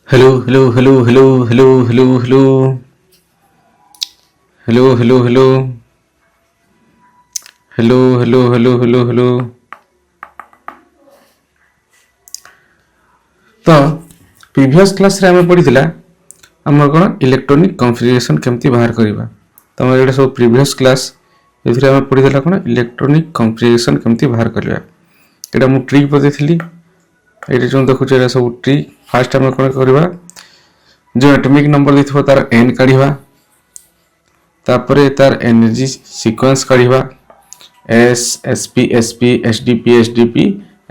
Hello hello hello hello hello hello hello hello hello hello hello hello hello hello hello तो previous class रे हमें पढ़ीला हमर कोन electronic configuration केमती बाहर करबा। तो हमर एटा सब प्रीवियस क्लास एथिरे हमें पढ़ीला कोन इलेक्ट्रॉनिक कॉन्फ़िगरेशन केमती बाहर करबा। एटा मु ट्रिक बतेथिली एटा जों देखुछ एटा सब ट्रिक। फास्ट हमें कोन करबा जो एटॉमिक नंबर देथिबो तार n काढिबा तापरे तार एनर्जी सीक्वेंस काढिबा s sp sp sdp sdp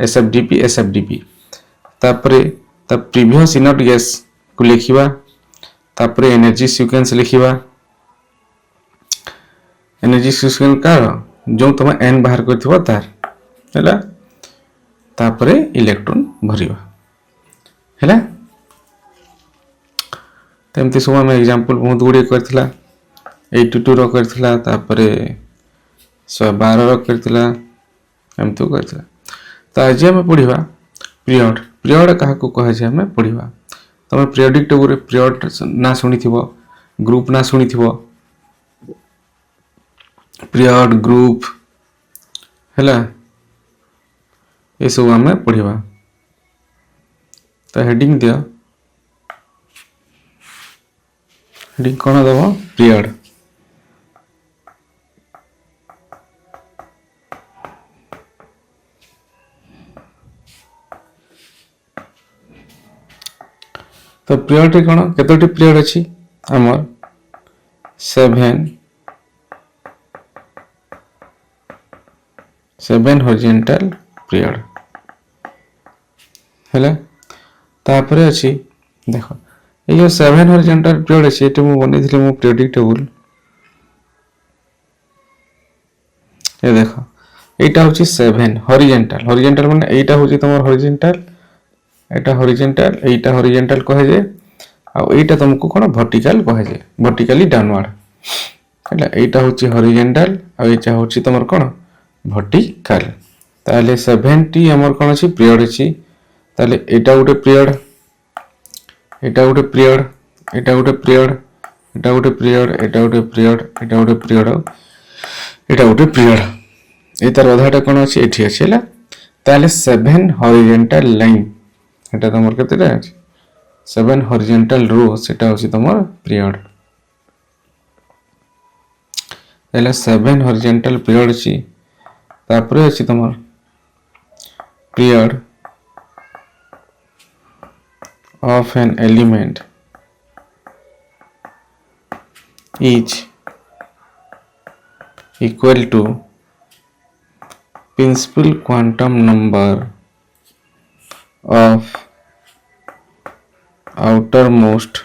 sfdp sfdp तापरे ता प्रीवियस इनट गैस को लिखिबा तापरे एनर्जी सीक्वेंस लिखिबा एनर्जी सीक्वेंस का जो तुम n बाहर करथिबो तार हैला तापरे इलेक्ट्रॉन भरिबा हैला। तेमती सब आम एग्जांपल बहुत गुड़े करथिला 82 रो करथिला तापरे 112 रो करथिला एमतो करथिला। तो आज हम पढ़िबा पीरियड। पीरियड काहा को कहे जे हम पढ़िबा। तमे पीरियोडिक टेबल रे पीरियड ना सुनिथिबो ग्रुप ना सुनिथिबो पीरियड ग्रुप हैला ए सब हम पढ़िबा। तो हेडिंग दिया हेडिंग कोन दबो पीरियड। तो पीरियड रे कोन केतोटी पीरियड अछि हमर 7 हॉरिजॉन्टल पीरियड हैला। तापरे अछि देखो ए जो 7 हॉरिजॉन्टल पीरियड अछि एटे मु बनेथिले मु पीरियोडिक टेबल ए देखो एटा होछि 7 हॉरिजॉन्टल। हॉरिजॉन्टल माने एटा होछि तमर हॉरिजॉन्टल एटा हॉरिजॉन्टल एटा हॉरिजॉन्टल कहे जे आ एटा तुमको कोन वर्टिकल कहे जे वर्टिकली डाउनवर्ड हैला। एटा होछि हॉरिजॉन्टल आ एटा होछि तमर कोन वर्टिकल। ताले 70 हमर कोन अछि पीरियड अछि। ताले एटा उटे पीरियड एटा उटे पीरियड एटा उटे पीरियड एटा उटे पीरियड एटा उटे पीरियड एटा उटे पीरियड एटा उटे पीरियड ए तार आधाटा कोन अछि एठी अछि हैला। ताले 7 हॉरिजॉन्टल लाइन एटा तमर केतेटा अछि 7 हॉरिजॉन्टल रो सेटा होछि तमर पीरियड। एला 7 हॉरिजॉन्टल पीरियड अछि तापरे अछि तमर period of an element is equal to principal quantum number of outermost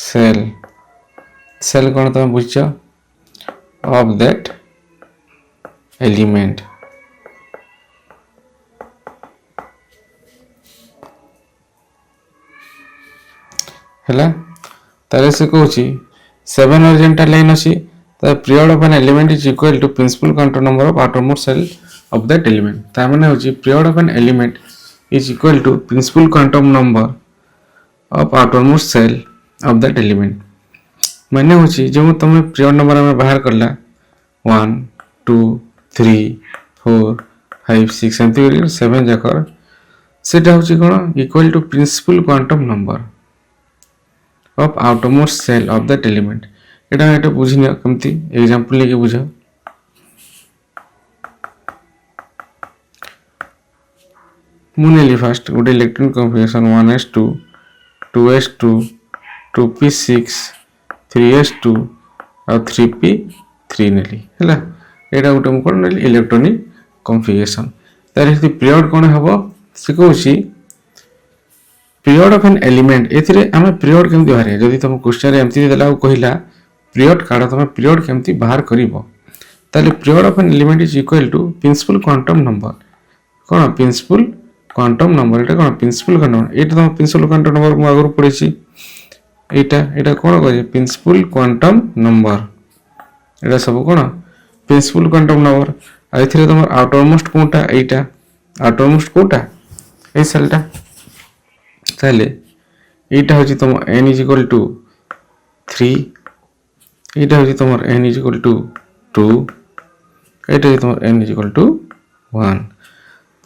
cell कौन तुम बुझ of that element हैला। ताले से कहूची 7 हॉरिजॉन्टल लाइन अछि ता period of an element is equal to principal quantum number of outermost shell of that element. ता माने होची period of an element is equal to principal quantum number of outermost shell of that element. माने होची जो तुम period number में बाहर करला 1 2 3 4 5 6 एंती 7 जाकर सेटा होची कोन equal to principal quantum number of outermost cell of that element। एटा बुझिनियो केमती एग्जांपल लेके बुझो। मुनेली फास्ट गोटे electron configuration 1s2 2s2 2p6 3s2 और 3p3 नेली हैला। एटा गोटे मु कोन नेली इलेक्ट्रॉनिक कॉन्फ़िगरेशन। तार हेती पीरियड कोन हबो से कहूची पीरियड ऑफ एन एलिमेंट एथिरे हमें पीरियड केमती बाहर जदि तुम क्वेश्चन रे एमती देला कहिला पीरियड काढ तुम पीरियड केमती बाहर करिवो ताले period of an element is equal to principal quantum number कोन प्रिंसिपल क्वांटम नंबर एटा कोन प्रिंसिपल क्वांटम एटा तुम प्रिंसिपल क्वांटम नंबर मु आगु पढिछि एटा कोन कहे प्रिंसिपल क्वांटम नंबर एटा सब कोन प्रिंसिपल क्वांटम नंबर आ एथिरे तुम आउटरमोस्ट कोटा एटा आउटरमोस्ट कोटा এই সেলটা তাহলে এইটা হচ্ছে তোমার n ইজ ইকুয়াল টু 3, এইটা হচ্ছে তোমার n ইজ ইকুয়াল টু 2, এইটা হচ্ছে তোমার n ইজ ইকুয়াল টু 1।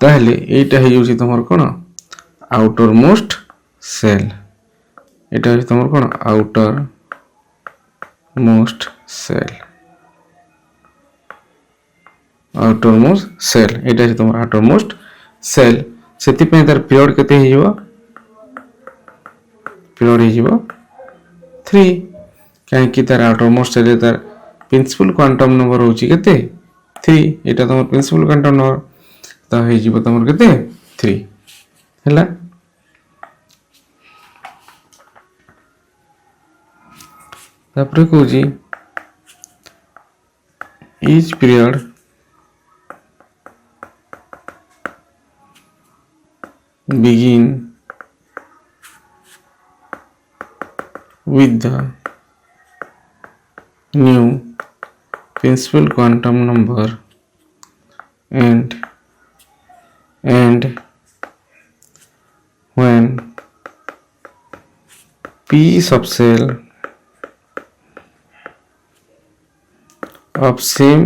তাহলে এইটা হয়ে যাচ্ছে তোমার কোন আউটর মোস্ট সেল, এটা হচ্ছে তোমার কোন আউটর মোস্ট সেল, আউটর মোস্ট সেল, এটা হচ্ছে তোমার আউটর মোস্ট সেল। ସେଥିପାଇଁ ତାର ପିରିୟଡ଼ କେତେ ହେଇଯିବ, ପିରିୟଡ଼ ହେଇଯିବ 3, କାହିଁକି ତାର ଆଉଟର ମୋଷ୍ଟ ସେଲରେ ତାର ପ୍ରିନ୍ସିପାଲ କ୍ୱାଣ୍ଟମ ନମ୍ବର ହେଉଛି କେତେ 3, ଏଇଟା ତମର ପ୍ରିନ୍ସିପାଲ କ୍ୱାଣ୍ଟମ ନମ୍ବର, ତ ହେଇଯିବ ତମର କେତେ 3 ହେଲା। ତାପରେ କହୁଛି each period begin with the new principal quantum number and when p subcell of same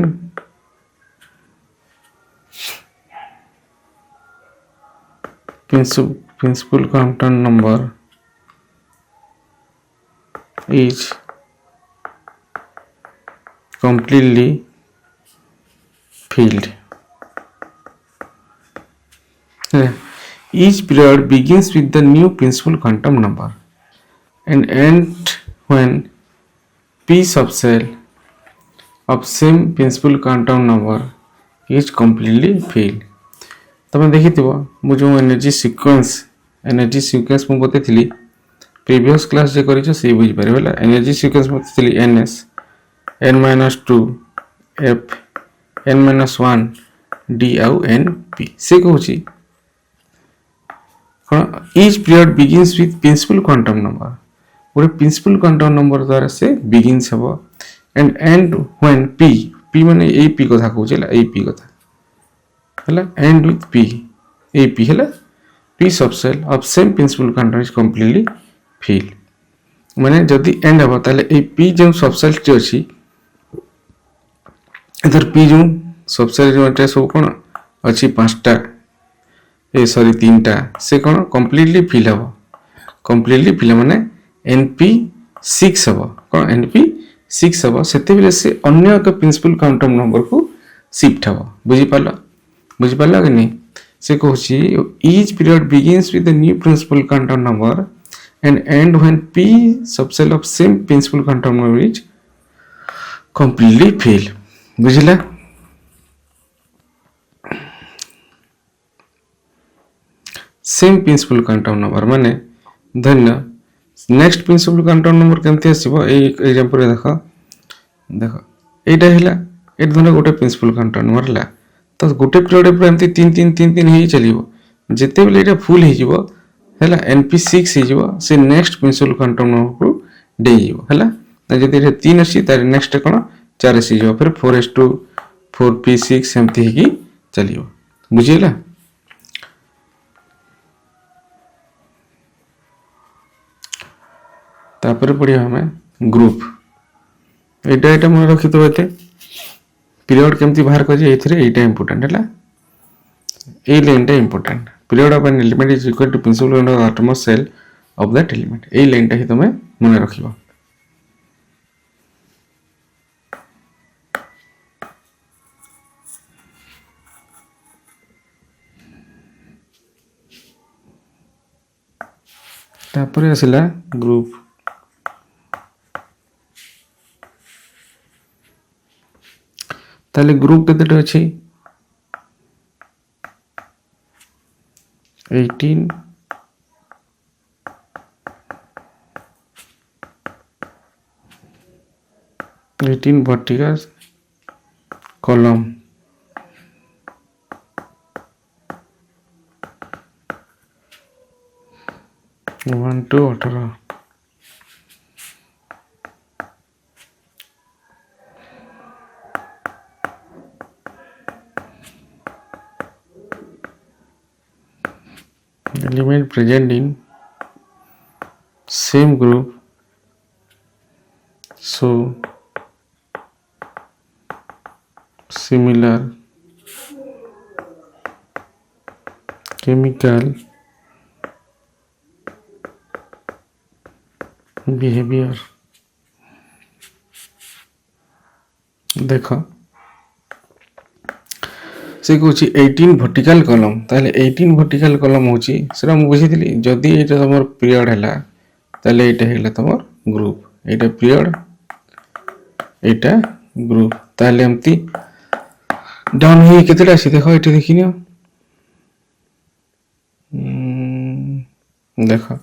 principal quantum number is completely filled. Each period begins with the new principal quantum number and ends when p subcell of same principal quantum number is completely filled. ତମେ ଦେଖିଥିବ ମୁଁ ଯେଉଁ energy sequence ମୁଁ ବତେଇଥିଲି previous class ଯେ କରିଛ ସେଇ ବୁଝିପାରିବ ହେଲା। ଏନର୍ଜି ସିକ୍ୱେନ୍ସ ବତେଇଥିଲି ns n-2 f n-1 d ଆଉ n p। ସେ କହୁଛି କ'ଣ each period begins with principal quantum number, ଗୋଟେ ପ୍ରିନ୍ସିପାଲ କ୍ୱାଣ୍ଟମ୍ ନମ୍ବର ଦ୍ୱାରା ସେ ବିଗିନ୍ସ ହେବ ଏଣ୍ଡ ହ୍ୱେନ୍ ପି ମାନେ ଏଇ ପି କଥା କହୁଛି ହେଲା, ଏଇ ପି କଥା ହେଲା, ଏଣ୍ଡ ୱିଥ୍ ପି, ଏଇ ପି ହେଲା P subshell of same principal quantum is completely fill. ମାନେ ଯଦି ଏଣ୍ଡ ହେବ ତାହେଲେ ଏଇ ପି ଯେଉଁ ସବସେଲ୍ଟି ଅଛି ଏଥର ପି ଯେଉଁ ସବସେଲ୍ ଯେଉଁ ଏଟା ସବୁ କ'ଣ ଅଛି 5ଟା ତିନିଟା, ସେ କ'ଣ କମ୍ପ୍ଲିଟଲି ଫିଲ୍ ହେବ, କମ୍ପ୍ଲିଟଲି ଫିଲ୍ ମାନେ NP6 ହେବ, କ'ଣ NP6 ହେବ, ସେତେବେଳେ ସେ ଅନ୍ୟ ଏକ ପ୍ରିନ୍ସିପାଲ କ୍ୱାଣ୍ଟମ୍ ନମ୍ବରକୁ ସିଫ୍ଟ ହେବ। ବୁଝିପାରିଲ କି ନାହିଁ? ସେ କହୁଛି each period begins with the new principal quantum number and end when p subcell of same principal quantum number is completely filled। ବୁଝିଲା? सेम प्रिंसिपल क्वांटम नंबर माने धन्य नेक्स्ट प्रिंसिपल क्वांटम नंबर केमती आसीबो एग्जांपल देख एटा हैला eight धन गोटे principal quantum number हैला तो गोटे पीरियड पर एमती 3 ही चलिबो जेते बेले एटा फुल ही जिवो हैला NP6 ही जिवो से नेक्स्ट प्रिंसिपल क्वांटम नंबर को दे जिवो हैला जदि एटा 3 अछि तार नेक्स्ट कोन 4 अछि जिवो फिर 4s2 4p6 एमती ही चलिबो। बुझिला? तापर पढ़िया हमें ग्रुप एटा मन रखी तो एते पीरियड केमती बाहर कर एटा इंपोर्टेंट है ए लाइनटा important period of an element is equal to principal atomic shell of that element ए लाइनटा ही तुम मन रखिबो। तापर आसला ग्रुप ताले ग्रुप केतेटा अछि 18 vertical column 1 to 18। element present in same group so similar chemical behavior। देख से कौन 18 वर्टिकल कलम ताले 18 वर्टिकल कलम होची सेटा मु बुझितली जदी एटा तमर पीरियड हैला ताले एटा हेला तमर ग्रुप एटा पीरियड एटा ग्रुप ताले हमती डाउन ही केतेटा अछि देखो एटा देखिनियो देखो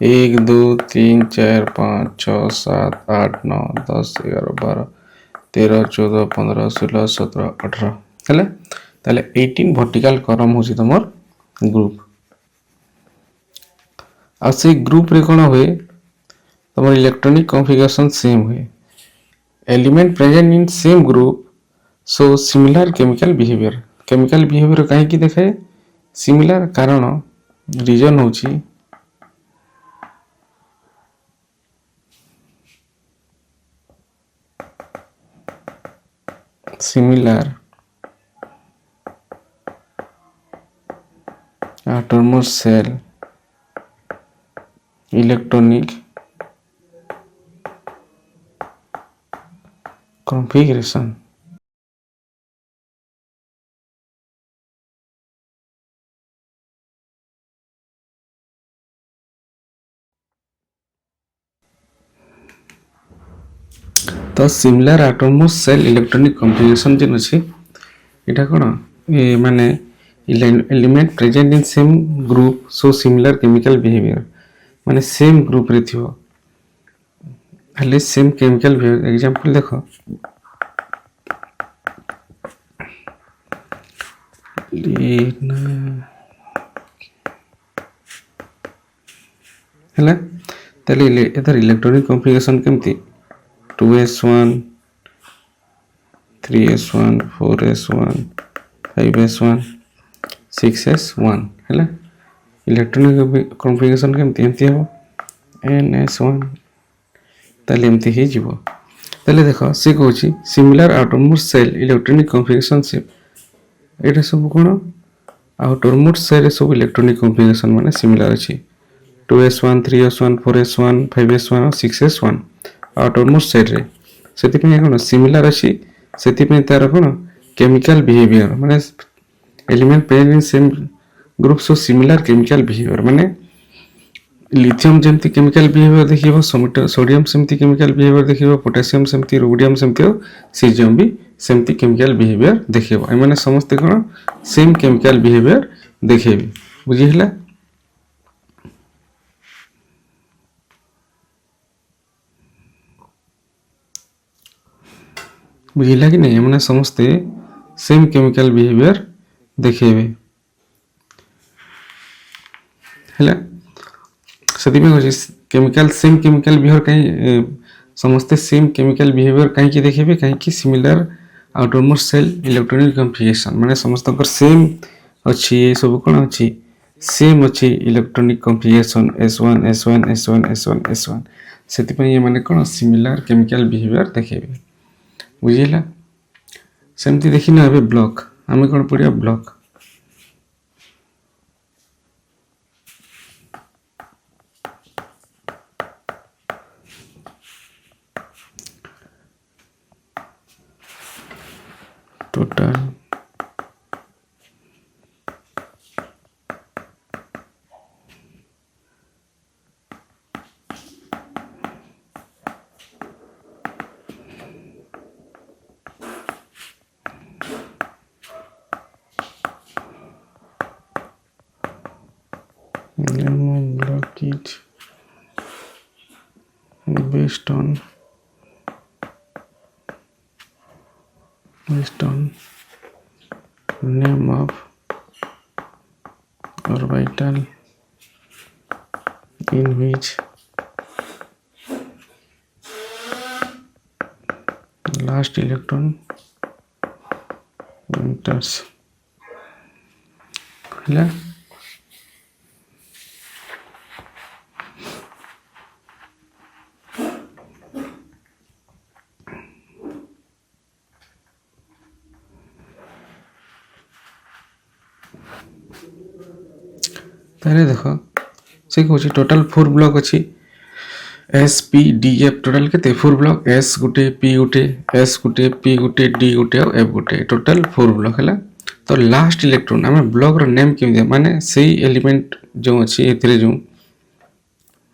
1 2 3 4 5 6 7 8 9 10 11 12 13 14 15 16 17 18 हेले ताले 18 वर्टिकल कलम होची तमर ग्रुप आ से ग्रुप रे कोन होए तमर इलेक्ट्रॉनिक कॉन्फ़िगरेशन सेम हुए element present in same group so similar chemical behaviour कहीं की देखे सिमिलर कारण रीजन होची similar atomos cell electronic configuration तो similar atomos cell electronic configuration जेन अछि एटा कोन ए माने element present in same group so similar chemical behaviour माने सेम ग्रुप रे थियो हले सेम केमिकल बिहेवियर एग्जांपल देखो हला तले एतर इलेक्ट्रॉनिक कॉन्फ़िगरेशन केमती 2s1 3s1 4s1 5s1 6s1 है इलेक्ट्रॉनिक कॉन्फ़िगरेशन केमती एमती हो ns1 ताले एमती ही जीवो ताले देखो से कहूची similar outermost shell electronic configuration से एटा सब कोन आउटरमोस्ट सेल सब इलेक्ट्रॉनिक कॉन्फ़िगरेशन माने सिमिलर अछि 2s1 3s1 4s1 5s1 6s1 outermost cell रे सेति पे कोन सिमिलर अछि सेति पे तार कोन केमिकल बिहेवियर माने element present in same group so similar chemical behaviour माने लिथियम जेमती केमिकल बिहेवियर देखिबो सोडियम सेमती केमिकल बिहेवियर देखिबो पोटेशियम सेमती रोडियम सेमती सीजियम भी सेमती केमिकल बिहेवियर देखिबो ए माने समस्त कोन सेम केमिकल बिहेवियर देखिबे बुझी हला बुझिला कि नहीं माने समस्त सेम केमिकल बिहेवियर देखेबे हला सदी में होची केमिकल सेम केमिकल बिहेवियर कहीं समस्त सेम केमिकल बिहेवियर कहीं की देखेबे कहीं की similar outermost shell electronic configuration माने समस्त कर सेम अछि ए सब कोन अछि सेम अछि electronic configuration s1 s1 s1 s1 s1 सेति पे ये माने कोन सिमिलर केमिकल बिहेवियर देखेबे बुझिला सेमती देखिना हबे ब्लॉक हमें कोन पड़िया block total block it based on name of orbital in which last electron enters हला तारे देख से कहूँ टोटाल 4 ब्लॉक अच्छी S P D F total के 4 ब्लॉक एस गोटे पी गोटे एस गोटे पी गोटे डी गोटे और एफ गोटे टोटाल 4 ब्लॉक है। तो लास्ट इलेक्ट्रॉन आम ब्लॉक रो नेम केमी माने से एलिमेंट जो अच्छी ए जो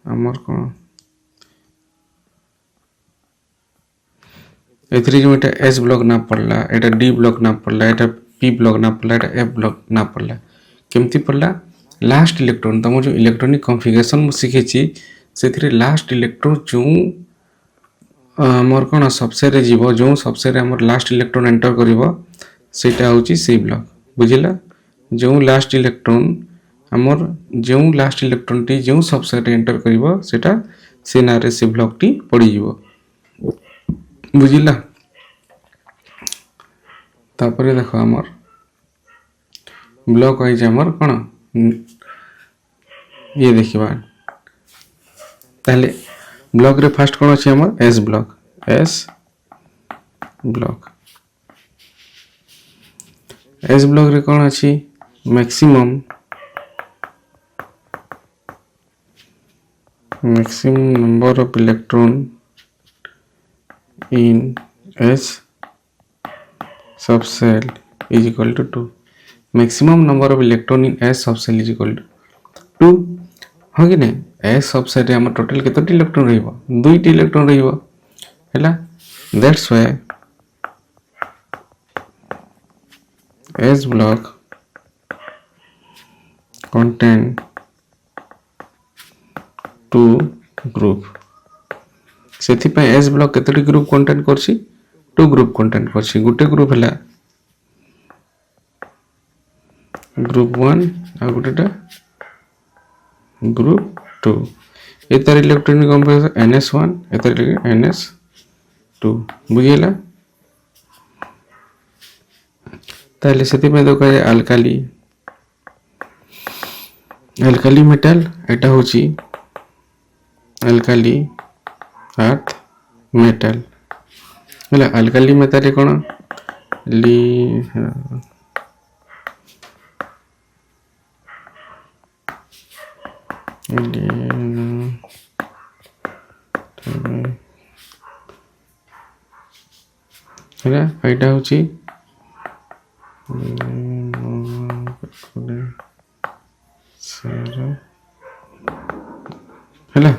आमर कौन ए जो एटा एस ब्लॉक ना पड़ला एटा डी ब्लॉक ना पड़ला एटा पी ब्लॉक ना पड़ला एटा एफ ब्लॉक ना पड़ला केमती पड़ला लास्ट इलेक्ट्रॉन तुम जो इलेक्ट्रॉनिक कॉन्फ़िगरेशन मु शिखेछि से लास्ट इलेक्ट्रॉन जो आमर कौन सबसे रे जीव जो सबसे रे आमर लास्ट इलेक्ट्रॉन एंटर करिवो सेटा होची सी ब्लॉक बुझिला जो लास्ट इलेक्ट्रॉन आमर जो लास्ट इलेक्ट्रॉन टी जो सबसे रे एंटर करिवो सेटा से ना रे सी ब्लॉक टी पड़ी जीवो बुझिला। तापरे देखो आमर ब्लॉक वाइज आमर कौन ये देखिबा ताले ब्लॉक रे फर्स्ट कौन अछि हमर एस ब्लॉक रे कौन अछि maximum number of electron in S subshell is equal to 2 maximum number of electron in S subshell is equal to 2 हाँ कि नहीं एस सबसेट रे हमर टोटल केतोटी इलेक्ट्रॉन रहइबो 2टी इलेक्ट्रॉन रहइबो हैला that's why S block contain 2 group सेथि पे एस ब्लॉक केतोटी ग्रुप कंटेंट करछि 2 ग्रुप कंटेंट करछि गुटे ग्रुप हैला ग्रुप 1 आ गुटेटा ग्रुप 2 ए तार इलेक्ट्रॉनिक कॉन्फ़िगरेशन NS1 ए तार NS2 बुझिला ताले सेति में देखो अल्काली मेटल एटा होची अल्काली अर्थ मेटल हैला अल्काली मेटल कोन ली हैला एटा होची हैला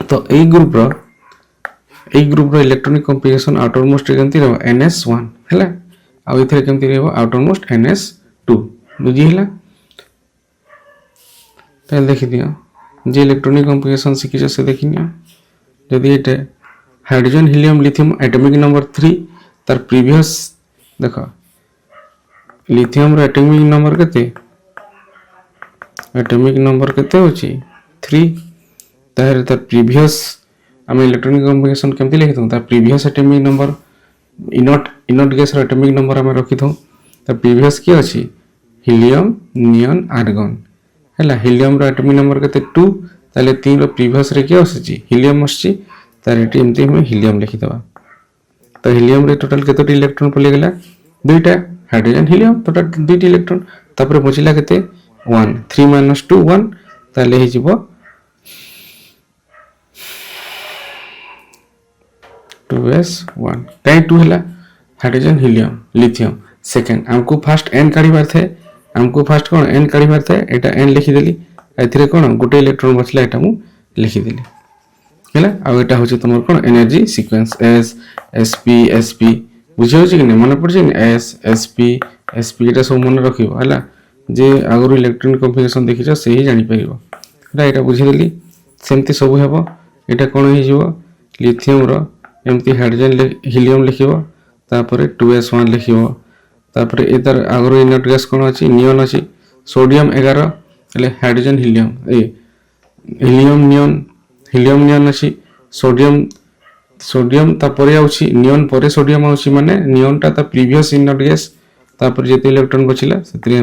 तो ए ग्रुप रो इलेक्ट्रॉनिक कॉन्फ़िगरेशन आउटर मोस्ट केमती रहबो NS1 हैला आ इथरे केमती रहबो आउटर मोस्ट NS2 बुझी हैला ताल देखि दियो जे इलेक्ट्रॉनिक कॉन्फ़िगरेशन सिखिछ से देखिनियो जदि एटे hydrogen helium lithium atomic number 3 तार प्रीवियस देखो लिथियम रो एटॉमिक नंबर केते होची 3 तार प्रीवियस हम इलेक्ट्रॉनिक कॉन्फ़िगरेशन केमती लिखि दउ तार प्रीवियस एटॉमिक नंबर इनोट गैस रो एटॉमिक नंबर हम रखि दउ तार प्रीवियस की अछि हीलियम नियन आर्गन हैला हीलियम रो एटॉमिक नंबर केते 2 ताले 3 रो प्रीवियस रे की आछि हीलियम आछि तार एटी एमती हम हीलियम लिखि दबा तो हीलियम रे टोटल केतोटी इलेक्ट्रॉन पले गेला दुईटा हाइड्रोजन हीलियम टोटल दुईटी इलेक्ट्रॉन तापर बचिला केते 1 3 - 2 1 ताले हि जिवो 2s1 काई 2 हैला हाइड्रोजन हीलियम लिथियम सेकंड हमको फर्स्ट n काढी बार थे हमको फर्स्ट कोन n काढी बार थे एटा n लिखि देली एथिरे कोन गुटे इलेक्ट्रॉन बचला एटा मु लिखि देली हैला आ एटा होची तमर कोन energy sequence s sp sp बुझियो छी कि नै मन पड़ छी s sp sp एटा सब मन रखिबो हैला जे आगरो इलेक्ट्रॉनिक कॉन्फ़िगरेशन देखिछ से ही जानि परिबो हैला एटा बुझि देली सेमती सब हेबो एटा कोन हि जिवो लिथियम रो एमती हाइड्रोजन हीलियम लिखिबो तापरे 2s1 लिखिबो तापरे एतर आगरो इनोट गैस कोन अछि नियन अछि सोडियम 11 એટલે हाइड्रोजन हीलियम ए हीलियम नियन अछि सोडियम तापरे आउछि नियन परे सोडियम आउछि माने नियन ता प्रीवियस इनोट गैस तापर जेते इलेक्ट्रॉन बचिला सेतरे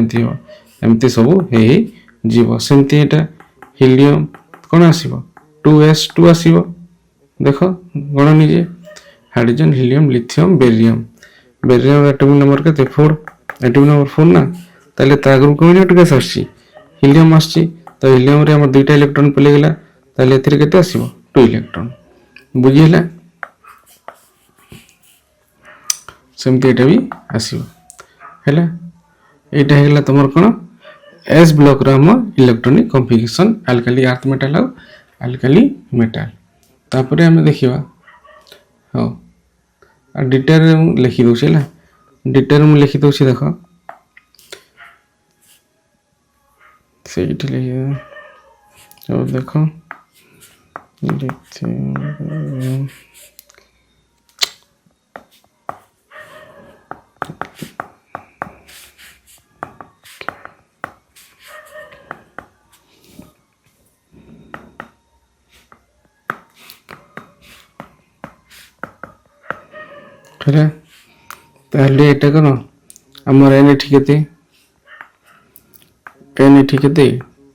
एमती सब हे जीव सेमती एटा हीलियम कोन आसीबो 2s2 आसीबो देखो गण निजे hydrogen helium lithium barium atomic number केते 4 एटॉमिक नंबर 4 ना ताले ता आगु ग्रुप ग्यास आसी हिलियम आसी तो हिलियम रे हमर दुईटा इलेक्ट्रॉन पले गेला ताले एथिरे केते आसीबो 2 इलेक्ट्रॉन बुझी होला सेमती एटा भी आसीबो हैला एटा हेगला तमर कोन एस ब्लॉक रो हम electronic configuration alkali earth metal और अल्काली मेटल तापरे हम देखिबा हो आ डिटेल लिखि दउ छला डिटेल में लिखि दउ छी देखो सेठी लिखि और देखो है ताहले एटा करो हमर एन ठीक है एन ठीक है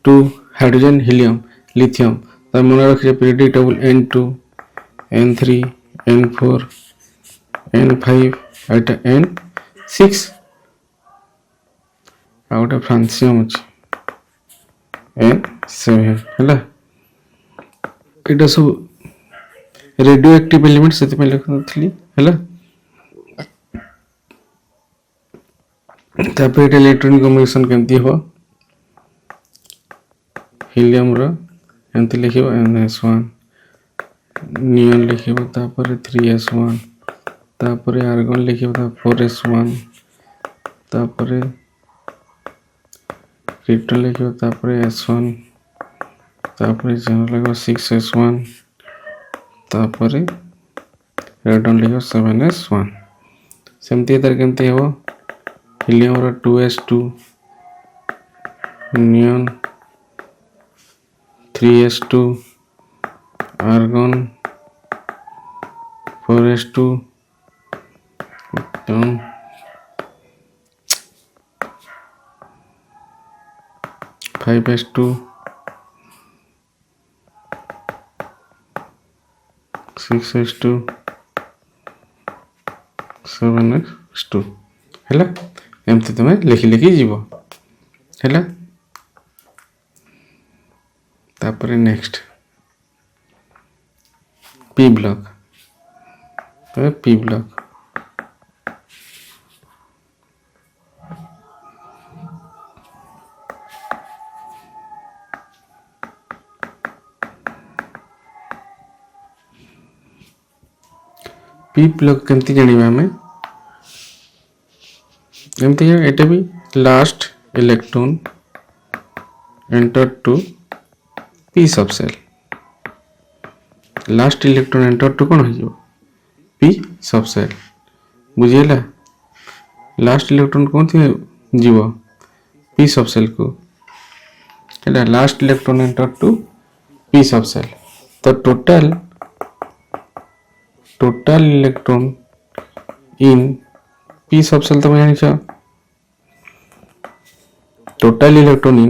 2 हाइड्रोजन हीलियम लिथियम त मन रखिए periodic table n2 n3 n4 n5 एटा n6 आउटा फ्रांसियम अछि n7 हैला एटा सब रेडियो एक्टिव एलिमेंट से पे लिखनथली हैला तापर इलेक्ट्रॉनिक कॉम्बिनेशन केमती हो हीलियम रो एंत लिखिबो NS1 नियॉन लिखिबो तापर 3S1 तापर आर्गन लिखिबो ता 4S1 तापर क्रिप्टन लिखिबो तापर S1 तापर जनरल लिखिबो 6S1 तापर रेडन लिखिबो 7S1 सेमती तर केमती हो हीलियम रो 2S2 neon 3S2 argon 4S2 krypton 5S2 6S2 7S2 हैला एमती तमे लिखि लिखि जीवो हैला तापर नेक्स्ट पी ब्लॉक तो पी ब्लॉक पी ब्लॉक केमती जानिबा हमें एमती है एटा भी last electron enter to P subshell last electron enter to कौन हो पी सबसेल बुझेला लास्ट इलेक्ट्रॉन कौन थी जीव पी सबसेल को हैला last electron enter to P subshell तो total electron in P subshell तो जानि छ total electron in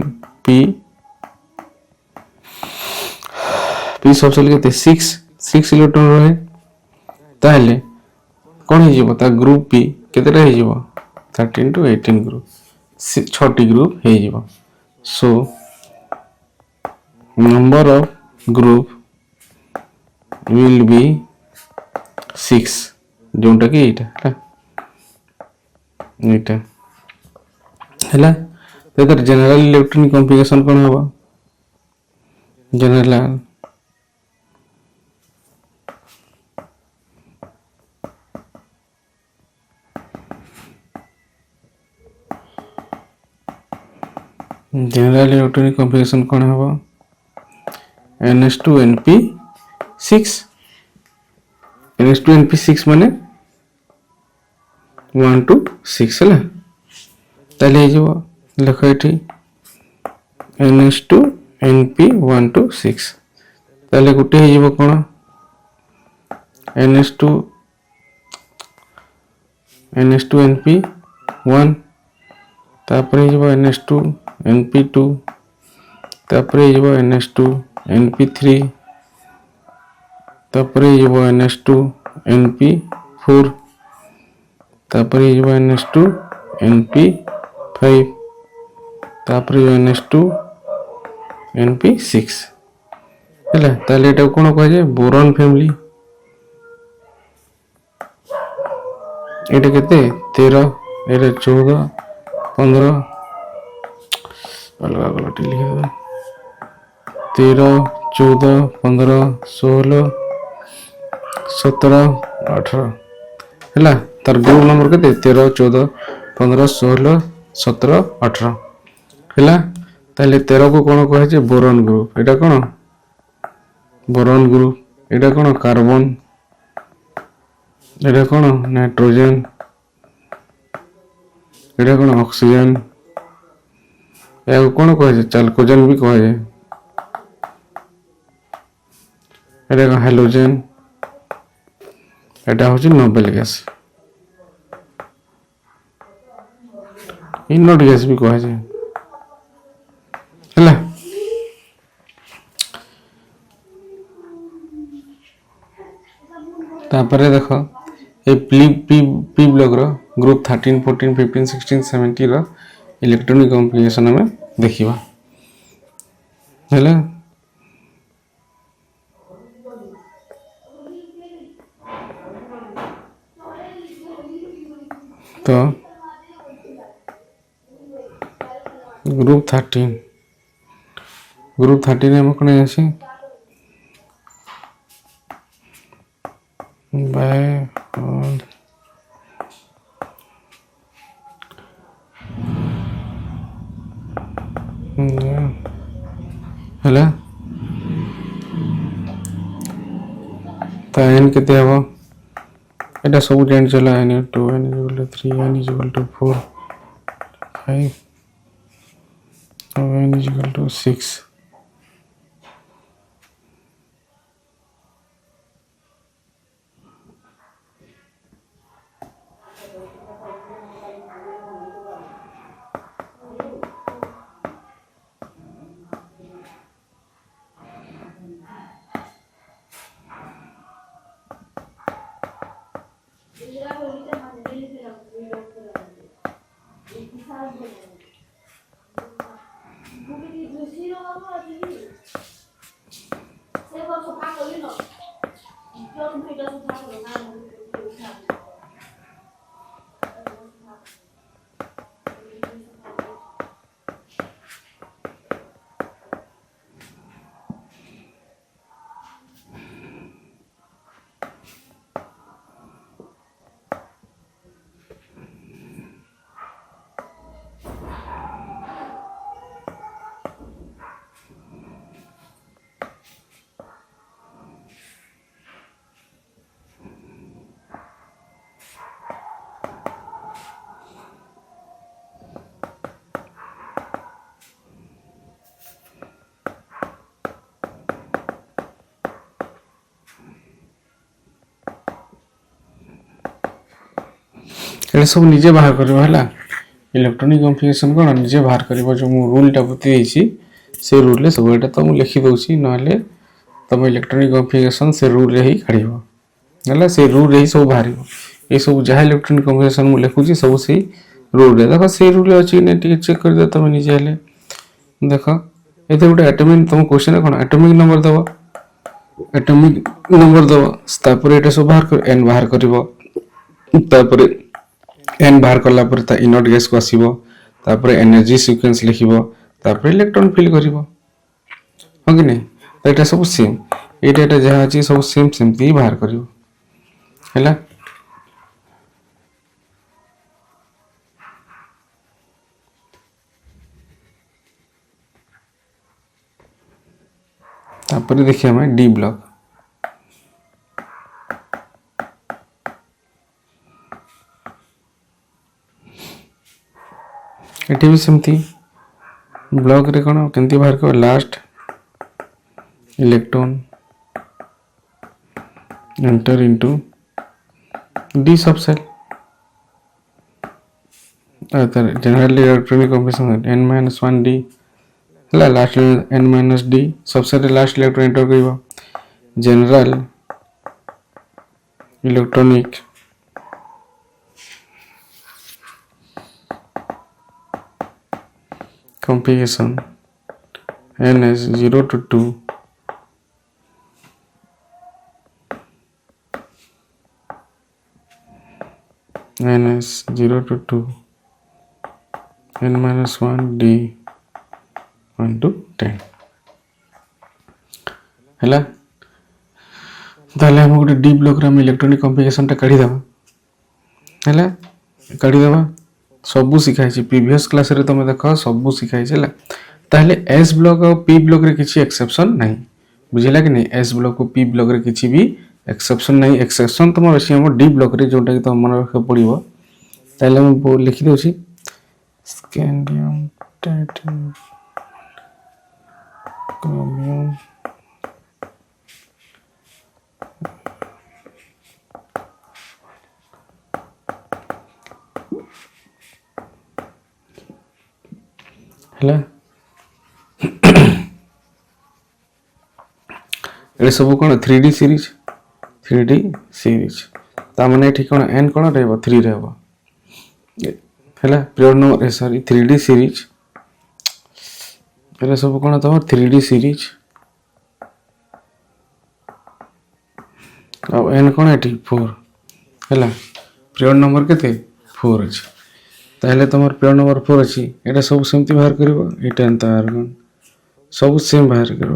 P subshell के 6 इलेक्ट्रॉन रहे ताहले कोन हे जीवो ता ग्रुप पी केते रहे जीवो 13 to 18 ग्रुप 6टी ग्रुप हे जीवो so number of group will be 6 जोंटा कि एटा हैला तो जनरल इलेक्ट्रॉनिक कॉन्फ़िगरेशन कोन होबा जनरल इलेक्ट्रॉनिक कॉन्फ़िगरेशन कोन होबा NS2NP6 NS2NP6 माने 1 to 6 हैला ताले जो लिखो एठी NS2NP1 to 6 ताले गुटे हे जीवो कोन NS2NP1 तापरे जीवो NS2NP2 तापरे जीवो NS2NP3 तापरे जीवो NS2NP4 तापरे जीवो NS2NP5 तापर NS2 NP6 है ताले एटा कोन कह जाए बोरॉन फैमिली एटा केते 13 एटा 14 15 अलग अलग लिख दे 13 14 15 16 17 18 है तार ग्रुप नंबर के 13 14 15 16 17 18 है ताले 13 को कौन कहे बोरॉन ग्रुप एटा कौन बोरॉन ग्रुप एटा कौन कार्बन एटा कौन नाइट्रोजन एटा कौन ऑक्सीजन या कौन कहे चाल्कोजन भी कहे एटा कौन हेलोजन एटा हूँ नोबेल गैस इनोट गैस भी कहे है तापर देख ये पी ब्लॉक रो ग्रुप 13 14 15 16 17 रो इलेक्ट्रॉनिक कॉम्प्लिकेशन में देखिबा है तो ग्रुप 13 में कौन आसी बाय है तो एन केते हबो एटा सब जान चला n2 n=3 n=4 5 n=6 ये सब निजे बाहर करबो हला इलेक्ट्रॉनिक कॉन्फ़िगरेशन कोन निजे बाहर करबो जो मु रूल टा बति देछि से रूल ले सब एटा तो मु लिखि दोछि नले तब इलेक्ट्रॉनिक कॉन्फ़िगरेशन से रूल रे ही खड़िबो हला से रूल रे ही सब बाहरिबो ए सब जहा इलेक्ट्रॉनिक कॉन्फ़िगरेशन मु लिखुछि सब से रूल रे देखो से रूल अछि ने टिके चेक कर दे तब निजे हले देखो एते गुटे एटॉमिक तुम क्वेश्चन कोन एटॉमिक नंबर दबो तापर एटा सब बाहर कर n बाहर करबो तापर n बाहर करला पर ता इनोट गैस को आसीबो तापर एनर्जी सीक्वेंस लिखिबो तापर इलेक्ट्रॉन फिल करिबो हो कि नहीं एटा सब सेम एटा जहा अछि सब सेम सेमती बाहर करिबो हैला तापर देखिए हमें डी ब्लॉक एटी भी सेमती ब्लॉक रे कोन केंती बाहर को last electron enter into D subshell general electronic combination n-1 d हला last n-d subset last electron enter करिवो general electronic configuration ns 0 to 2 ns 0 to 2 n minus 1 d 1 to 10 ହେଲା। ତାହେଲେ ଆମେ ଗୋଟେ ଡି ବ୍ଲକରେ ଆମେ ଇଲେକ୍ଟ୍ରୋନିକ୍ କମ୍ପ୍ଲିକେସନଟା କାଢ଼ିଦେବା ହେଲା। କାଢ଼ିଦେବା ସବୁ ଶିଖାଇଛି ପ୍ରିଭିୟସ୍ କ୍ଲାସ୍ରେ ତୁମେ ଦେଖ ସବୁ ଶିଖାଇଛି ହେଲା। ତାହେଲେ ଏସ୍ ବ୍ଲକ୍ ଆଉ ପି ବ୍ଲକ୍ରେ କିଛି ଏକ୍ସେପ୍ସନ୍ ନାହିଁ ବୁଝିଲା କି ନାହିଁ। ଏସ୍ ବ୍ଲକ୍ ଓ ପି ବ୍ଲକ୍ରେ କିଛି ବି ଏକ୍ସେପ୍ସନ୍ ନାହିଁ। ଏକ୍ସେପ୍ସନ୍ ତୁମର ଅଛି ଆମ ଡି ବ୍ଲକ୍ରେ ଯେଉଁଟାକି ତୁମ ମନେ ରଖିବାକୁ ପଡ଼ିବ। ତାହେଲେ ମୁଁ ଲେଖିଦେଉଛି ସ୍କାଣ୍ଡିୟମ୍ ଟାଇଟାନିୟମ୍ କ୍ରୋମିୟମ୍ ହେଲା। ये सब कौन 3D सीरीज ताने ये कौन एन कौन रहा 3 रहा है period number sorry 3D series ये सब कौन तुम 3D सीरीज अब एन कौन ये 4 है पिरियड नंबर के 4 अच्छे ताहले तुम पिरियड नंबर 4 अच्छी ये सब सेमती बाहर कर सब सेम बाहर कर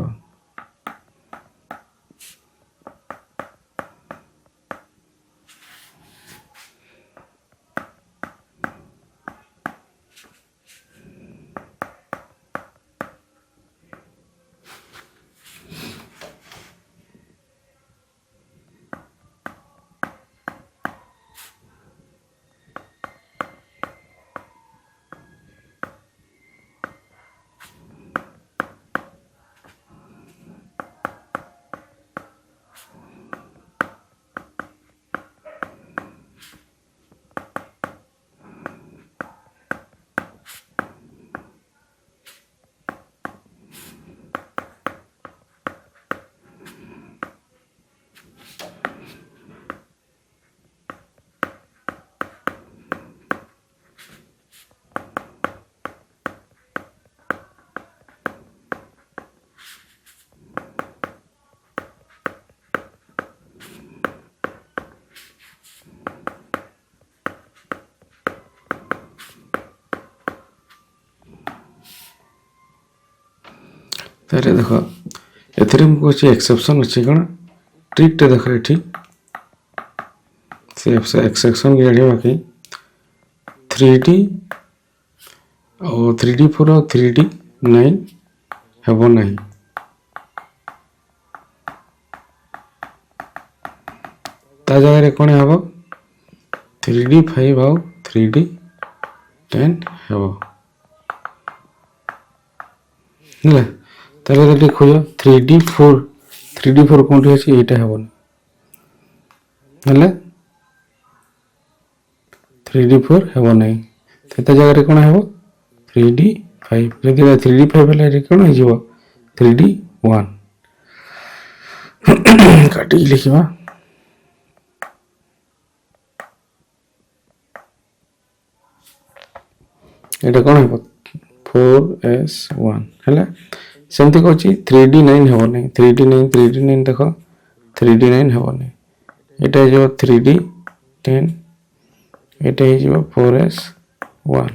तारे देख ए एक्सेप्शन अच्छे कौन ट्रिकटे देख ये से एक्सेप्शन की जाना कि 3D और 3D4 और 3D9 हेब ना ता जगह कौन हम 3D5 और 3D10 हेब ताले तो खोज 3D4 कौन अच्छे यहाँ हेबन 3D4 हेब ना जगह कौन हम 3D5 जब 3D5 है कौन हो 3D1 काटिक लिखा ये कौन हम 4S1 है सेमती कौन 3D9 हेब ना 3D9 देख 3D9 हेब ना यहाँ 3D10 ये 4S1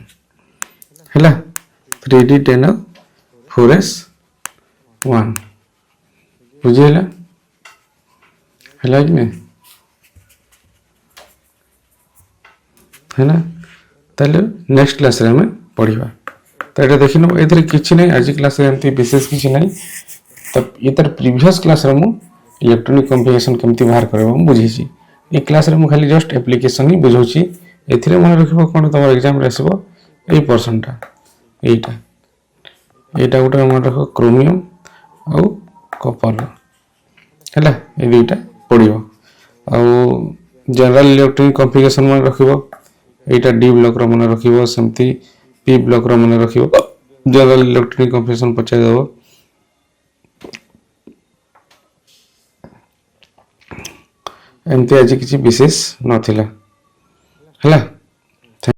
है 3D10 और 4S1 बुझेगा है कि नहीं है ना। ताले नेक्स्ट क्लास रे हमें पढ़ा तो ये देखी नब ए कि ना आज क्लास एमती विशेष किसी ना तो ये तार प्रीवियस क्लास रे मु इलेक्ट्रॉनिक कम्प्लिकेशन केमती बाहर करबो बुझी ये क्लास रे मु खाली जस्ट एप्लिकेशन ही बुझाऊँ एथिरे मन रखिबो कोन तमर एग्जाम रे आसीबो ए पर्सनटा एटा गोटे मन रखो क्रोमियम आउ कपर हैला ए दुईटा पड़िबो आउ जनरल इलेक्ट्रॉनिक कॉन्फ़िगरेशन मन रखिबो एटा डी ब्लॉक रो मन रखिबो सेमती पी ब्लॉक रो मन रखिबो जनरल इलेक्ट्रॉनिक कॉन्फ़िगरेशन पचाइ देबो एमती आज किसी विशेष नथिला हैला।